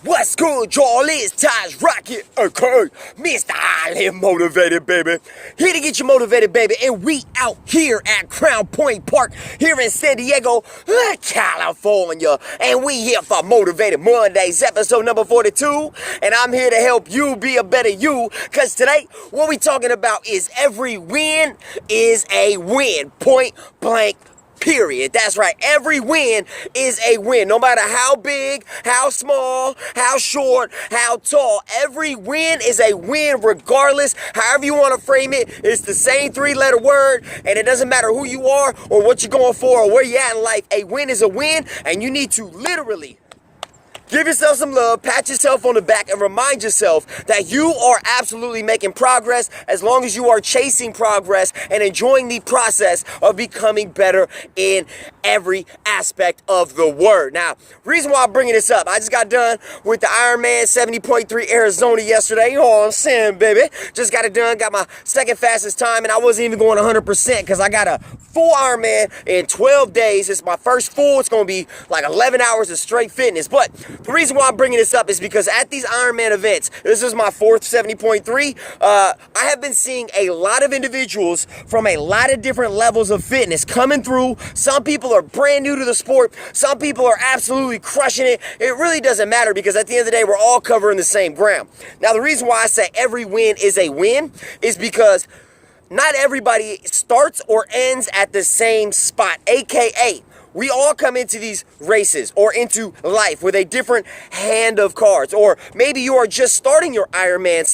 What's good, y'all? It's Taj Rockitt, okay, Mr. I Live Motivated, baby. Here to get you motivated, baby. And we out here at Crown Point Park here in San Diego, California. And we here for Motivated Mondays, episode number 42. And I'm here to help you be a better you. Because today, what we talking about is every win is a win. Point blank. Period. That's right. Every win is a win. No matter how big, how small, how short, how tall. Every win is a win regardless. However you want to frame it, it's the same three-letter word, and it doesn't matter who you are or what you're going for or where you're at in life. A win is a win, and you need to literally give yourself some love, pat yourself on the back, and remind yourself that you are absolutely making progress as long as you are chasing progress and enjoying the process of becoming better in every aspect of the word. Now, reason why I'm bringing this up, I just got done with the Ironman 70.3 Arizona yesterday. You know what I'm saying, baby? Just got it done, got my second fastest time, and I wasn't even going 100% because I got a full Ironman in 12 days. It's my first full. It's going to be like 11 hours of straight fitness. But the reason why I'm bringing this up is because at these Ironman events, this is my fourth 70.3, I have been seeing a lot of individuals from a lot of different levels of fitness coming through. Some people are brand new to the sport. Some people are absolutely crushing it. It really doesn't matter because at the end of the day, we're all covering the same ground. Now, the reason why I say every win is a win is because not everybody starts or ends at the same spot, aka we all come into these races or into life with a different hand of cards. Or maybe you are just starting your Ironman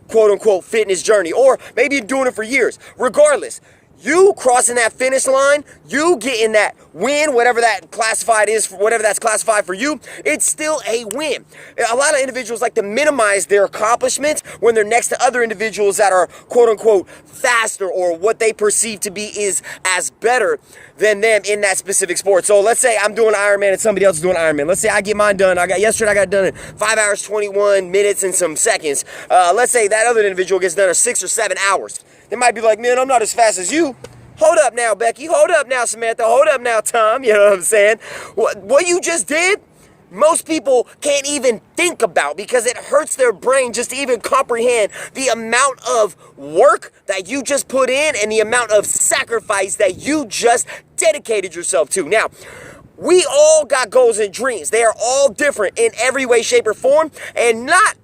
/ quote unquote fitness journey. Or maybe you're doing it for years. Regardless, you crossing that finish line, you getting that win, whatever that classified is, whatever that's classified for you, it's still a win. A lot of individuals like to minimize their accomplishments when they're next to other individuals that are quote unquote faster or what they perceive to be is as better than them in that specific sport. So let's say I'm doing Ironman and somebody else is doing Ironman. Let's say I get mine done. Yesterday I got done in 5 hours, 21 minutes and some seconds. Let's say that other individual gets done in 6 or 7 hours. They might be like, man, I'm not as fast as you. Hold up now, Becky. Hold up now, Samantha. Hold up now, Tom. You know what I'm saying? What you just did, most people can't even think about because it hurts their brain just to even comprehend the amount of work that you just put in and the amount of sacrifice that you just dedicated yourself to. Now, we all got goals and dreams. They are all different in every way, shape, or form, and not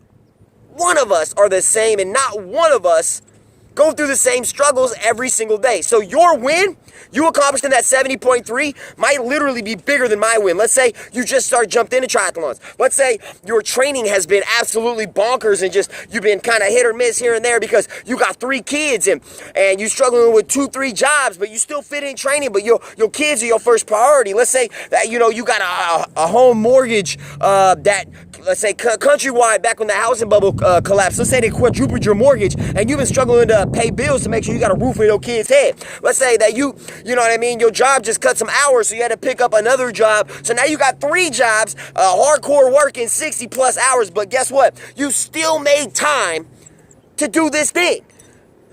one of us are the same, and not one of us go through the same struggles every single day. So your win you accomplished in that 70.3 might literally be bigger than my win. Let's say you just jumped into triathlons. Let's say your training has been absolutely bonkers and just you've been kind of hit or miss here and there because you got 3 kids and you struggling with 2-3 jobs, but you still fit in training, but your kids are your first priority. Let's say that you got a home mortgage that, let's say countrywide, back when the housing bubble collapsed, let's say they quadrupled your mortgage and you've been struggling to pay bills to make sure you got a roof over your kid's head. Let's say that you know what I mean, your job just cut some hours, so you had to pick up another job. So now you got 3 jobs, hardcore working 60 plus hours, but guess what? You still made time to do this thing.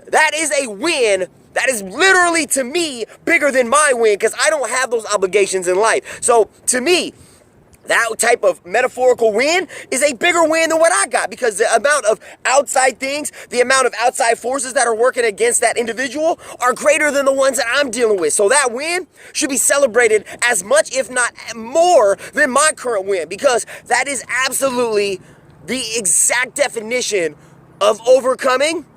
That is a win. That is literally, to me, bigger than my win because I don't have those obligations in life. So to me, that type of metaphorical win is a bigger win than what I got because the amount of outside things, the amount of outside forces that are working against that individual are greater than the ones that I'm dealing with. So that win should be celebrated as much, if not more, than my current win because that is absolutely the exact definition of overcoming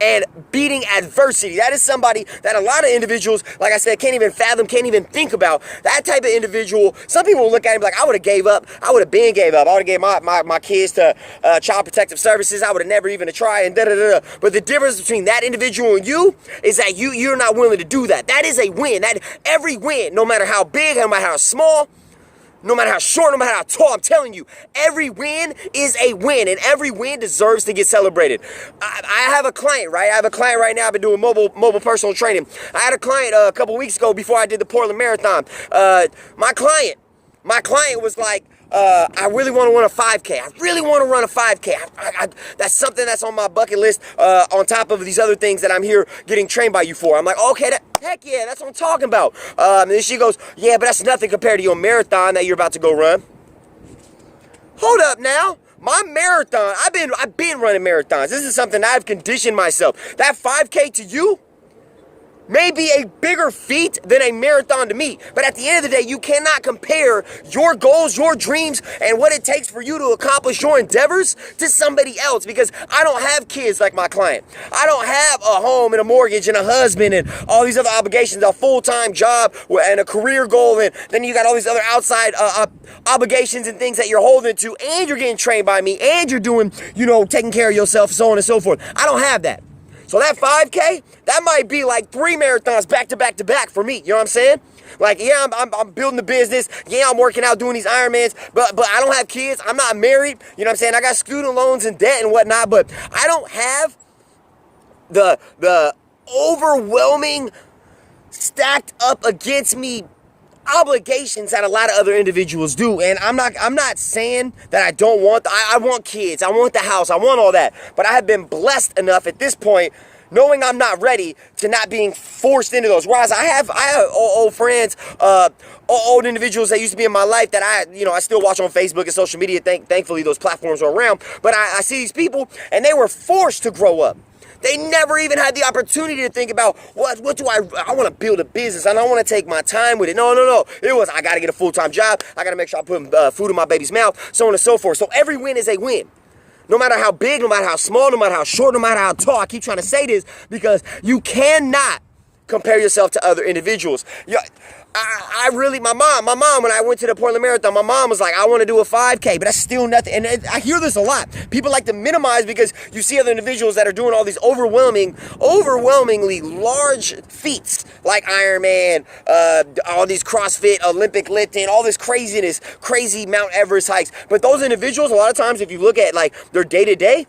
and beating adversity. That is somebody that a lot of individuals, like I said, can't even fathom, can't even think about. That type of individual, some people will look at him like, I would have gave up. I would have been gave up. I would have gave my kids to Child Protective Services. I would have never even tried and da-da-da-da. But the difference between that individual and you is that you're not willing to do that. That is a win. That every win, no matter how big, no matter how small, no matter how short, no matter how tall, I'm telling you, every win is a win, and every win deserves to get celebrated. I have a client, right? I have a client right now. I've been doing mobile personal training. I had a client a couple weeks ago before I did the Portland Marathon. My client was like, I really want to run a 5K. I really want to run a 5K. That's something that's on my bucket list on top of these other things that I'm here getting trained by you for. I'm like, okay, heck yeah, that's what I'm talking about. And then she goes, yeah, but that's nothing compared to your marathon that you're about to go run. hold up now. My marathon, I've been running marathons. This is something I've conditioned myself. That 5K to you may be a bigger feat than a marathon to me. But at the end of the day, you cannot compare your goals, your dreams, and what it takes for you to accomplish your endeavors to somebody else, because I don't have kids like my client. I don't have a home and a mortgage and a husband and all these other obligations, a full-time job and a career goal, and then you got all these other outside obligations and things that you're holding to, and you're getting trained by me, and you're doing, taking care of yourself, so on and so forth. I don't have that. So that 5K, that might be like 3 marathons back to back to back for me. You know what I'm saying? Like, yeah, I'm building the business. Yeah, I'm working out, doing these Ironmans, but I don't have kids. I'm not married. You know what I'm saying? I got student loans and debt and whatnot, but I don't have the overwhelming, stacked up against me obligations that a lot of other individuals do. And I'm not saying that I don't want, I want kids, I want the house, I want all that, but I have been blessed enough at this point, knowing I'm not ready, to not being forced into those. Whereas I have old friends, old individuals that used to be in my life that I still watch on Facebook and social media. Thankfully those platforms are around, but I see these people and they were forced to grow up. They never even had the opportunity to think about, what do I want to build a business, and I want to take my time with it. No. It was, I got to get a full-time job. I got to make sure I put food in my baby's mouth, so on and so forth. So every win is a win. No matter how big, no matter how small, no matter how short, no matter how tall. I keep trying to say this because you cannot compare yourself to other individuals. I really, my mom, when I went to the Portland Marathon, my mom was like, I want to do a 5K, but that's still nothing. And I hear this a lot. People like to minimize because you see other individuals that are doing all these overwhelmingly large feats, like Ironman, all these CrossFit, Olympic lifting, all this craziness, crazy Mount Everest hikes. But those individuals, a lot of times, if you look at like their day-to-day,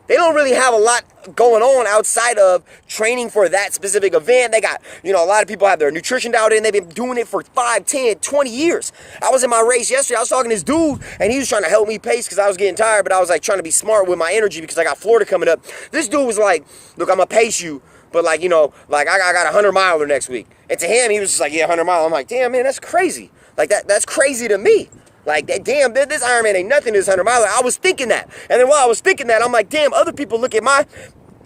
they don't really have a lot going on outside of training for that specific event. They got, a lot of people have their nutrition dialed in. They've been doing it for 5, 10, 20 years. I was in my race yesterday. I was talking to this dude, and he was trying to help me pace because I was getting tired, but I was like trying to be smart with my energy because I got Florida coming up. This dude was like, look, I'm going to pace you, but I got a 100-miler next week. And to him, he was just like, yeah, 100-mile. I'm like, damn, man, that's crazy. Like, that's crazy to me. Like, damn, this Ironman ain't nothing to this 100-miler. I was thinking that. And then while I was thinking that, I'm like, damn, other people look at my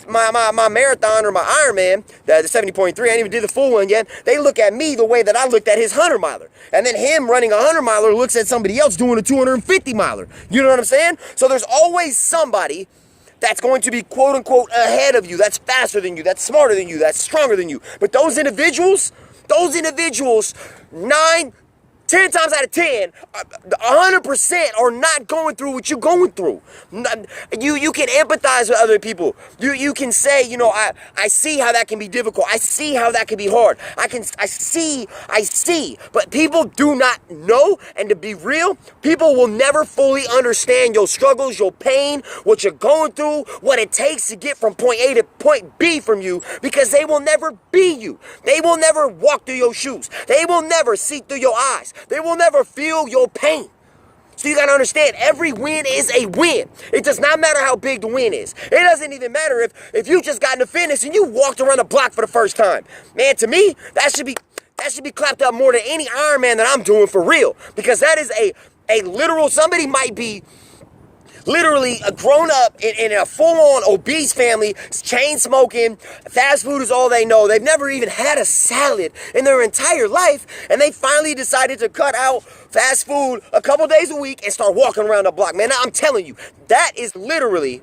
marathon or my Ironman, the 70.3, I ain't even did the full one yet. They look at me the way that I looked at his 100-miler. And then him running a 100-miler looks at somebody else doing a 250-miler. You know what I'm saying? So there's always somebody that's going to be, quote unquote, ahead of you, that's faster than you, that's smarter than you, that's stronger than you. But those individuals, 10 times out of 10, 100% are not going through what you're going through. You can empathize with other people. You can say, I see how that can be difficult. I see how that can be hard. I see. But people do not know, and to be real, people will never fully understand your struggles, your pain, what you're going through, what it takes to get from point A to point B from you, because they will never be you. They will never walk through your shoes. They will never see through your eyes. They will never feel your pain. So you gotta understand, every win is a win. It does not matter how big the win is. It doesn't even matter if you just got in the fitness and you walked around the block for the first time. Man, to me, that should be clapped up more than any Ironman that I'm doing for real. Because that is a literal, somebody might be literally grown up in a full-on obese family, chain smoking, fast food is all they know. They've never even had a salad in their entire life, and they finally decided to cut out fast food a couple days a week and start walking around the block. Man, I'm telling you, that is literally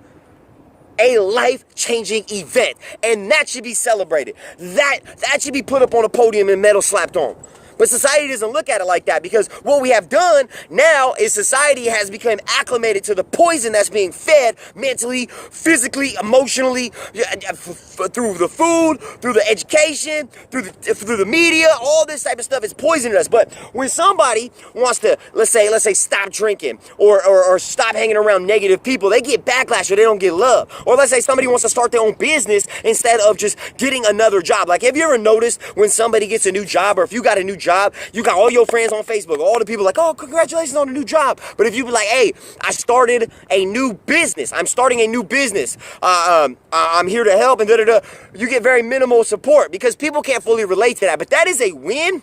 a life-changing event, and that should be celebrated. That should be put up on a podium and medal slapped on. But society doesn't look at it like that, because what we have done now is society has become acclimated to the poison that's being fed mentally, physically, emotionally, through the food, through the education, through the media. All this type of stuff is poisoning us. But when somebody wants to, let's say stop drinking or stop hanging around negative people, they get backlash or they don't get love. Or let's say somebody wants to start their own business instead of just getting another job. Like, have you ever noticed when somebody gets a new job, or if you got a new job, you got all your friends on Facebook, all the people like, oh, congratulations on the new job. But if you be like, hey, I started a new business, I'm starting a new business, I'm here to help, and you get very minimal support because people can't fully relate to that. But that is a win,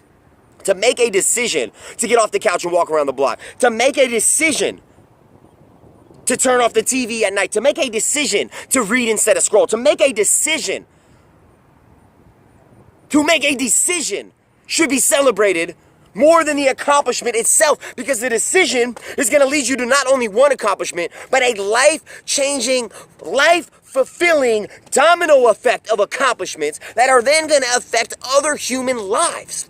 to make a decision to get off the couch and walk around the block, to make a decision to turn off the TV at night, to make a decision to read instead of scroll, to make a decision should be celebrated more than the accomplishment itself, because the decision is going to lead you to not only one accomplishment, but a life-changing, life-fulfilling domino effect of accomplishments that are then going to affect other human lives.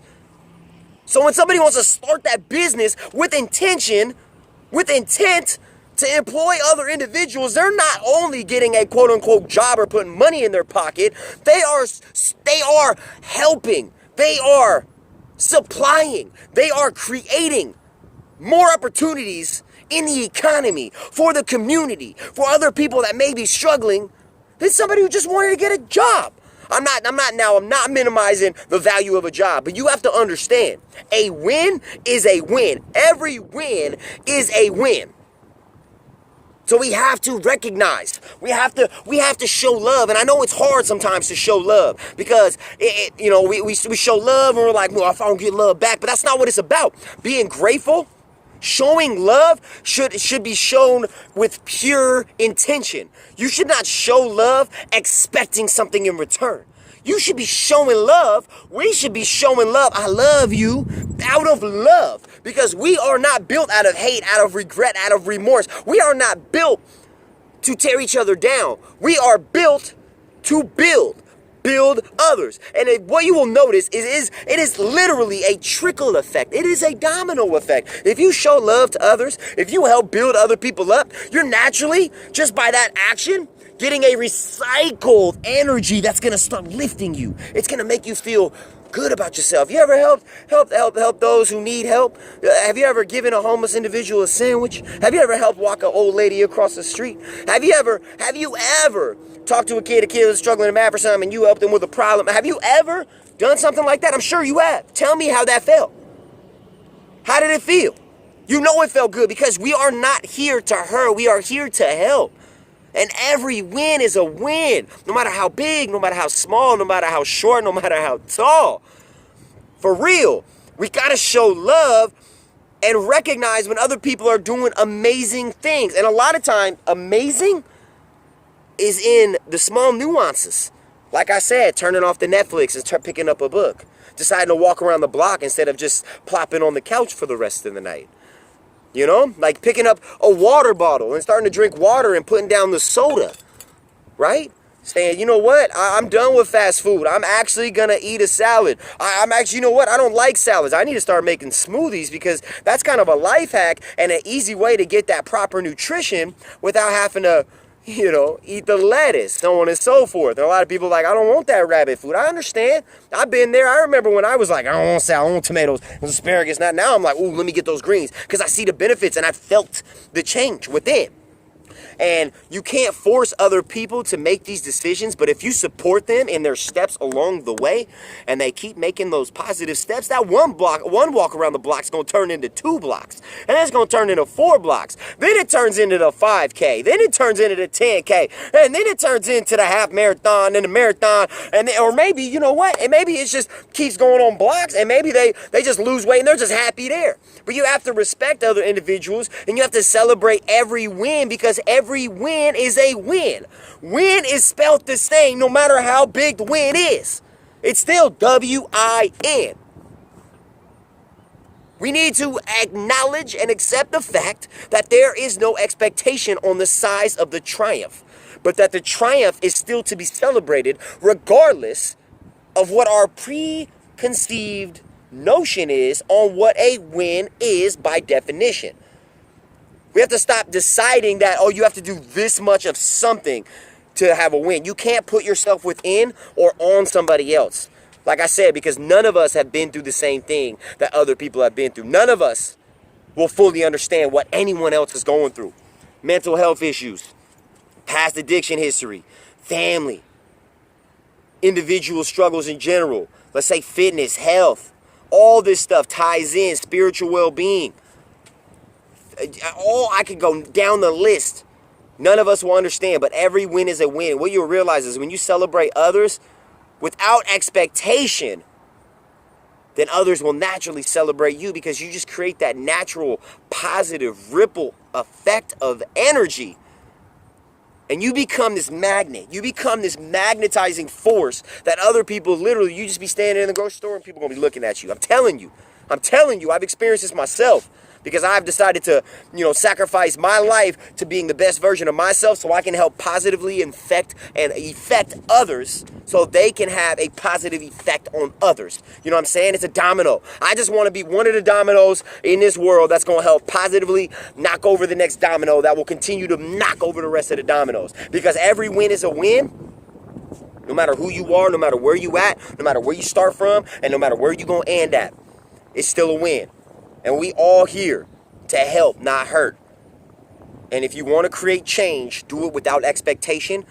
So when somebody wants to start that business with intention, with intent to employ other individuals, they're not only getting a quote-unquote job or putting money in their pocket, they are helping, they are supplying, they are creating more opportunities in the economy, for the community, for other people that may be struggling, than somebody who just wanted to get a job. I'm not minimizing the value of a job, but you have to understand, a win is a win. Every win is a win. So we have to recognize, we have to show love. And I know it's hard sometimes to show love, because we show love and we're like, well, if I don't get love back, but that's not what it's about. Being grateful, showing love should be shown with pure intention. You should not show love expecting something in return. You should be showing love. We should be showing love. I love you out of love, because we are not built out of hate, out of regret, out of remorse. We are not built to tear each other down. We are built to build others. And what you will notice is it is literally a trickle effect. It is a domino effect. If you show love to others, if you help build other people up, you're naturally, just by that action, getting a recycled energy that's going to start lifting you. It's going to make you feel good about yourself. You ever help those who need help? Have you ever given a homeless individual a sandwich? Have you ever helped walk an old lady across the street? Have you ever talked to a kid who's struggling in math or something and you helped them with a problem? Have you ever done something like that? I'm sure you have. Tell me how that felt. How did it feel? You know it felt good, because we are not here to hurt. We are here to help. And every win is a win, no matter how big, no matter how small, no matter how short, no matter how tall. For real, we got to show love and recognize when other people are doing amazing things. And a lot of time, amazing is in the small nuances. Like I said, turning off the Netflix and picking up a book. Deciding to walk around the block instead of just plopping on the couch for the rest of the night. You know, like picking up a water bottle and starting to drink water and putting down the soda, right? Saying, you know what, I'm done with fast food. I'm actually going to eat a salad. You know what, I don't like salads. I need to start making smoothies, because that's kind of a life hack and an easy way to get that proper nutrition without having to, eat the lettuce, so on and so forth. And a lot of people are like, I don't want that rabbit food. I understand. I've been there. I remember when I was like, I don't want salad, I want tomatoes and asparagus. Now I'm like, ooh, let me get those greens, because I see the benefits and I felt the change within. And you can't force other people to make these decisions, but if you support them in their steps along the way, and they keep making those positive steps, that one walk around the block is going to turn into 2 blocks, and then it's going to turn into 4 blocks. Then it turns into the 5K. Then it turns into the 10K, and then it turns into the half marathon and the marathon, or maybe, you know what? And maybe it just keeps going on blocks, and maybe they just lose weight and they're just happy there. But you have to respect other individuals, and you have to celebrate every win, because every win is a win. Win is spelled the same no matter how big the win is. It's still W-I-N. We need to acknowledge and accept the fact that there is no expectation on the size of the triumph, but that the triumph is still to be celebrated regardless of what our preconceived notion is on what a win is by definition. We have to stop deciding that, you have to do this much of something to have a win. You can't put yourself within or on somebody else. Like I said, because none of us have been through the same thing that other people have been through. None of us will fully understand what anyone else is going through. Mental health issues, past addiction history, family, individual struggles in general. Let's say fitness, health. All this stuff ties in, spiritual well-being. I could go down the list. None of us will understand, but every win is a win. What you'll realize is when you celebrate others without expectation, then others will naturally celebrate you, because you just create that natural positive ripple effect of energy. And you become this magnet. You become this magnetizing force that other people literally, you just be standing in the grocery store and people are going to be looking at you. I'm telling you, I've experienced this myself because I've decided to, sacrifice my life to being the best version of myself so I can help positively affect others so they can have a positive effect on others. You know what I'm saying? It's a domino. I just want to be one of the dominoes in this world that's going to help positively knock over the next domino that will continue to knock over the rest of the dominoes. Because every win is a win. No matter who you are, no matter where you at, no matter where you start from, and no matter where you're going to end at, it's still a win. And we all here to help, not hurt. And if you want to create change, do it without expectation.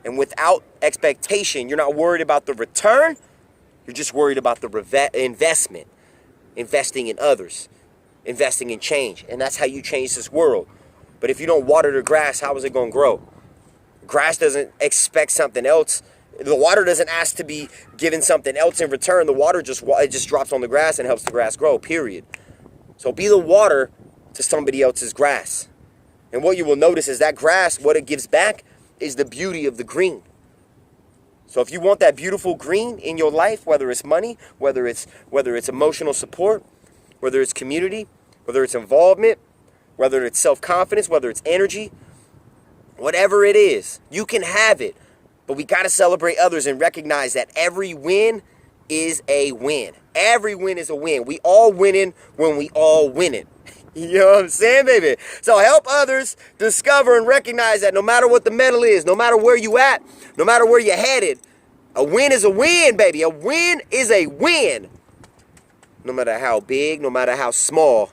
And without expectation, you're not worried about the return. You're just worried about the investment. Investing in others. Investing in change. And that's how you change this world. But if you don't water the grass, how is it going to grow? Grass doesn't expect something else. The water doesn't ask to be given something else in return. The water just drops on the grass and helps the grass grow, period. So be the water to somebody else's grass. And what you will notice is that grass, what it gives back is the beauty of the green. So if you want that beautiful green in your life, whether it's money, whether it's emotional support, whether it's community, whether it's involvement, whether it's self-confidence, whether it's energy, whatever it is, you can have it. But we got to celebrate others and recognize that every win is a win. Every win is a win. We all winning when we all winning. You know what I'm saying, baby? So help others discover and recognize that no matter what the medal is, no matter where you at, no matter where you're headed, a win is a win, baby. A win is a win. No matter how big, no matter how small,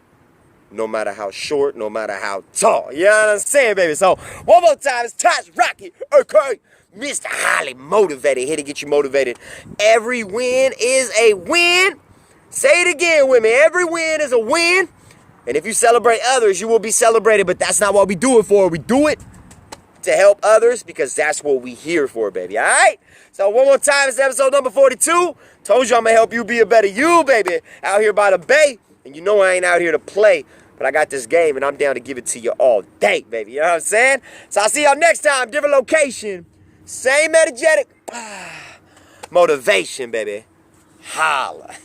no matter how short, no matter how tall. You know what I'm saying, baby? So one more time, it's Taj Rockitt, okay? Mr. Highly Motivated, here to get you motivated. Every win is a win. Say it again with me. Every win is a win. And if you celebrate others, you will be celebrated. But that's not what we do it for. We do it to help others because that's what we here for, baby. All right? So one more time, it's episode number 42. Told you I'm going to help you be a better you, baby. Out here by the bay. And you know I ain't out here to play. But I got this game, and I'm down to give it to you all day, baby. You know what I'm saying? So I'll see y'all next time. Different location. Same energetic motivation, baby. Holla.